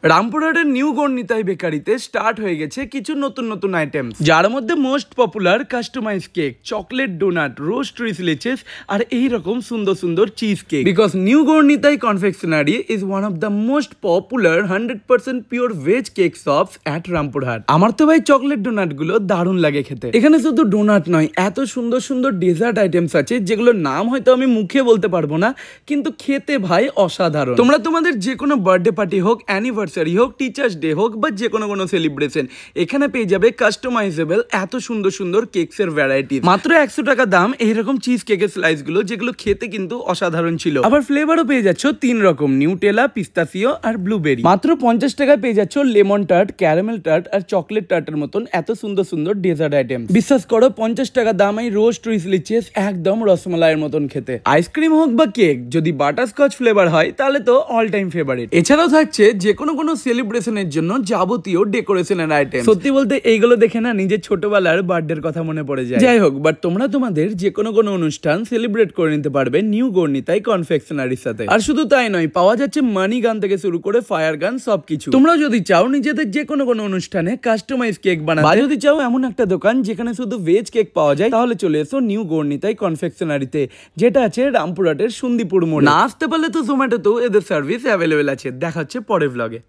রামপুরহাটের new গড়নিতাই বেকারিতে start হয়ে গেছে কিছু নতুন নতুন আইটেম, যার মধ্যে most popular customise cake, chocolate donut, roast রিসলেচেস আর এই রকম সুন্দর সুন্দর cheese cake. Because new Gournitai confectionery is one of the most popular 100% pure veg cake shops at Rampurhat. আমার তো ভাই চকলেট ডোনাট গুলো দারুণ লাগে খেতে। এখানে শুধু ডোনাট নয়, এত সুন্দর সুন্দর ডেজার্ট আইটেমস আছে যেগুলোর নাম হয়তো আমি মুখে বলতে পারবো না, কিন্তু খেতে ভাই অসাধারণ। তোমরা তোমাদের যে কোনো বার্থডে পার্টি হোক, অ্যানিভার্সারি হোক, টিচার্স ডে হোক বা যে কোনো সেলিব্রেশন, এখানে পেয়ে যাবে কাস্টমাইজেবল এত সুন্দর সুন্দর কেকসের ভ্যারাইটি। মাত্র 100 টাকা দাম এইরকম চিজ কেকের স্লাইস গুলো, যেগুলো খেতে কিন্তু অসাধারণ ছিল। আবার ফ্লেভারও পেয়ে যাচ্ছ 3 রকম, নিউটেলা, পিস্তাচিও আর ব্লুবেরি। মাত্র 50 টাকায় পেয়ে যাচ্ছ লেমন টার্ট, ক্যারামেল টার্ট আর চকলেট টার্টের মতন এত সুন্দর সুন্দর ডেজার্ট আইটেম। বিশ্বাস করো 50 টাকা দাম এই রোস্ট রিসলিচেস একদম রসমালাইয়ের মতন খেতে। আইসক্রিম হোক বা কেক, যদি বাটারস্কচ ফ্লেভার হয় তাহলে তো অল টাইম ফেভারিট। এছাড়াও থাকছে যে কোনো সেলিব্রেশনের জন্য যাবতীয় ডেকোরেশনের আইটেম। সত্যি বলতে এইগুলো দেখে না নিজের ছোটবেলার বার্থডের কথা মনে পড়ে যায়। যাই হোক, বাট তোমরা তোমাদের যে কোনো অনুষ্ঠান সেলিব্রেট করে নিতে পারবে নিউ গড়নিতাই কনফেকশনারির সাথে। আর শুধু তাই নয়, পাওয়া যাচ্ছে মানি গান থেকে শুরু করে ফায়ার গান সবকিছু। তোমরা যদি চাও নিজেদের যে কোনো অনুষ্ঠানে কাস্টমাইজ কেক বানাতে, বা যদি চাও এমন একটা দোকান যেখানে শুধু ভেজ কেক পাওয়া যায়, তাহলে চলে এসো নিউ গড়নিতাই কনফেকশনারিতে, যেটা আছে রামপুরহাটের সন্দীপুর মোড়ে। না আসতে পারলে তো জোম্যাটোতেও এদের সার্ভিস অ্যাভেলেবেল আছে। দেখা হচ্ছে পরের ব্লগে।